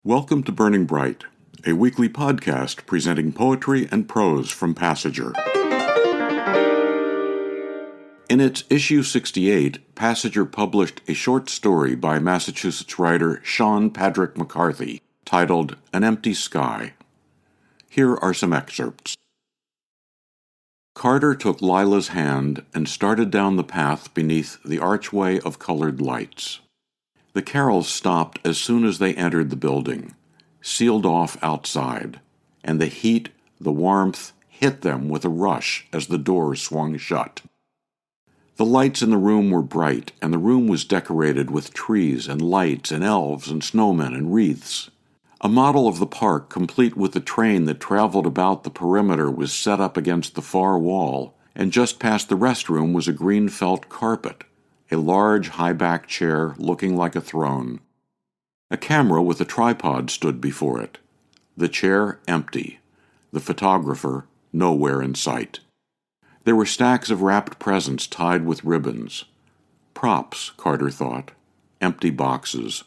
Welcome to Burning Bright, a weekly podcast presenting poetry and prose from Passager. In its issue 68, Passager published a short story by Massachusetts writer Sean Patrick McCarthy titled An Empty Sky. Here are some excerpts. Carter took Lila's hand and started down the path beneath the archway of colored lights. The carols stopped as soon as they entered the building, sealed off outside, and the heat, the warmth, hit them with a rush as the door swung shut. The lights in the room were bright, and the room was decorated with trees and lights and elves and snowmen and wreaths. A model of the park, complete with the train that traveled about the perimeter, was set up against the far wall, and just past the restroom was a green felt carpet, a large high-backed chair looking like a throne. A camera with a tripod stood before it. The chair empty. The photographer nowhere in sight. There were stacks of wrapped presents tied with ribbons. Props, Carter thought. Empty boxes.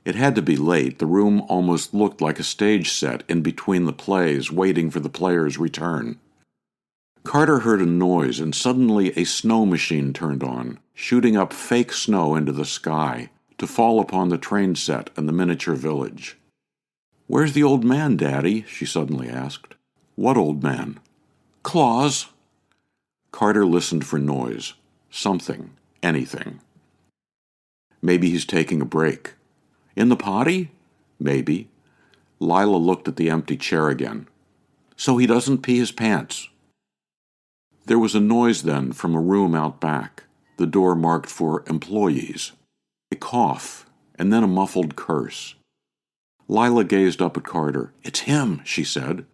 It had to be late. The room almost looked like a stage set in between the plays, waiting for the players' return. Carter heard a noise, and suddenly a snow machine turned on, shooting up fake snow into the sky to fall upon the train set and the miniature village. "Where's the old man, Daddy?" she suddenly asked. "What old man?" "Claus." Carter listened for noise. Something. Anything. Maybe he's taking a break. In the potty? Maybe. Lila looked at the empty chair again. So he doesn't pee his pants. There was a noise then from a room out back, the door marked for employees. A cough, and then a muffled curse. Lila gazed up at Carter. "It's him," she said.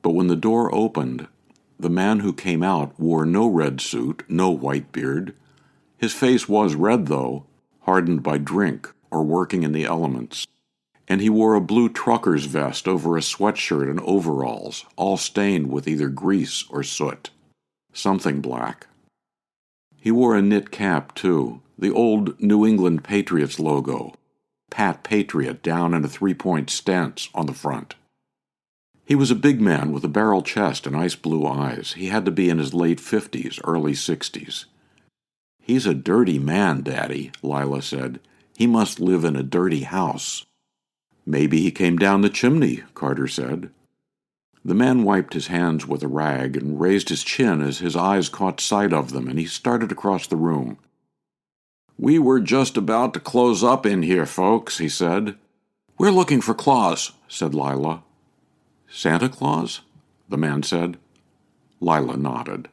But when the door opened, the man who came out wore no red suit, no white beard. His face was red, though, hardened by drink or working in the elements. And he wore a blue trucker's vest over a sweatshirt and overalls, all stained with either grease or soot. Something black. He wore a knit cap, too, the old New England Patriots logo, Pat Patriot down in a three-point stance on the front. He was a big man with a barrel chest and ice blue eyes. He had to be in his late 50s, early 60s. "He's a dirty man, Daddy," Lila said. "He must live in a dirty house." "Maybe he came down the chimney," Carter said. The man wiped his hands with a rag and raised his chin as his eyes caught sight of them, and he started across the room. "We were just about to close up in here, folks," he said. "We're looking for Claus," said Lila. "Santa Claus?" the man said. Lila nodded.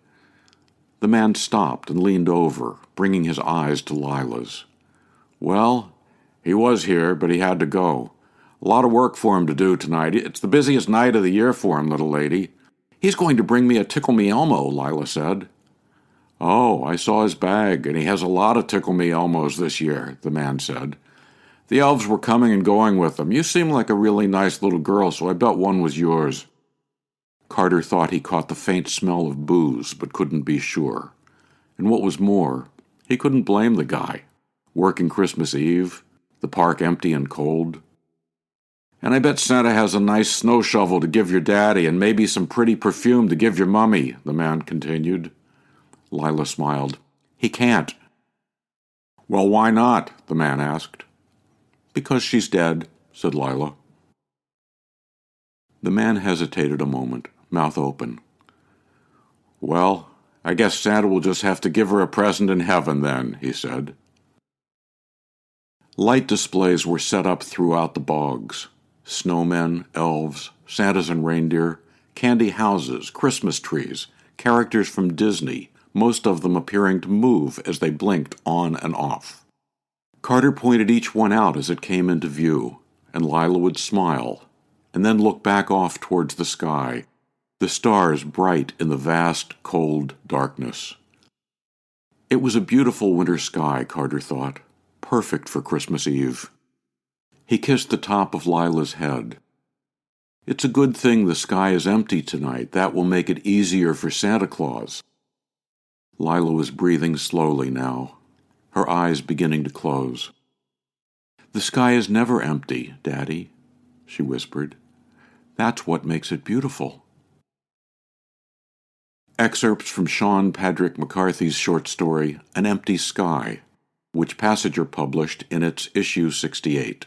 The man stopped and leaned over, bringing his eyes to Lila's. "Well, he was here, but he had to go. A lot of work for him to do tonight. It's the busiest night of the year for him, little lady." "He's going to bring me a Tickle Me Elmo," Lila said. "Oh, I saw his bag, and he has a lot of Tickle Me Elmos this year," the man said. "The elves were coming and going with them. You seem like a really nice little girl, so I bet one was yours." Carter thought he caught the faint smell of booze, but couldn't be sure. And what was more, he couldn't blame the guy. Working Christmas Eve, the park empty and cold. "And I bet Santa has a nice snow shovel to give your daddy and maybe some pretty perfume to give your mummy," the man continued. Lila smiled. "He can't." "Well, why not?" the man asked. "Because she's dead," said Lila. The man hesitated a moment, mouth open. "Well, I guess Santa will just have to give her a present in heaven then," he said. Light displays were set up throughout the bogs. Snowmen, elves, Santas and reindeer, candy houses, Christmas trees, characters from Disney, most of them appearing to move as they blinked on and off. Carter pointed each one out as it came into view, and Lila would smile, and then look back off towards the sky, the stars bright in the vast, cold darkness. It was a beautiful winter sky, Carter thought, perfect for Christmas Eve. He kissed the top of Lila's head. "It's a good thing the sky is empty tonight. That will make it easier for Santa Claus." Lila was breathing slowly now, her eyes beginning to close. "The sky is never empty, Daddy," she whispered. "That's what makes it beautiful." Excerpts from Sean Patrick McCarthy's short story, An Empty Sky, which Passenger published in its issue 68.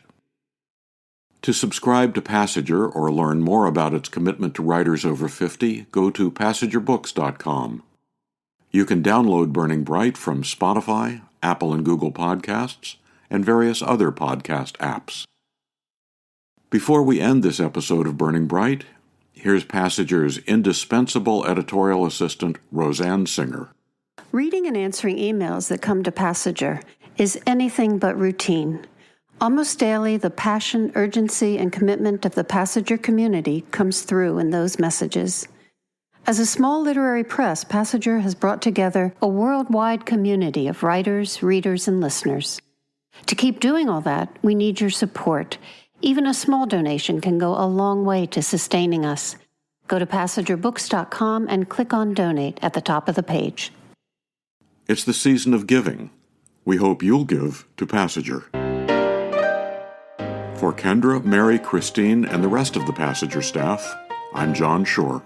To subscribe to Passenger or learn more about its commitment to writers over 50, go to PassengerBooks.com. You can download Burning Bright from Spotify, Apple and Google Podcasts, and various other podcast apps. Before we end this episode of Burning Bright, here's Passenger's indispensable editorial assistant, Roseanne Singer. Reading and answering emails that come to Passenger is anything but routine. Almost daily, the passion, urgency, and commitment of the Passenger community comes through in those messages. As a small literary press, Passenger has brought together a worldwide community of writers, readers, and listeners. To keep doing all that, we need your support. Even a small donation can go a long way to sustaining us. Go to PassengerBooks.com and click on Donate at the top of the page. It's the season of giving. We hope you'll give to Passenger. For Kendra, Mary, Christine, and the rest of the Passenger staff, I'm John Shore.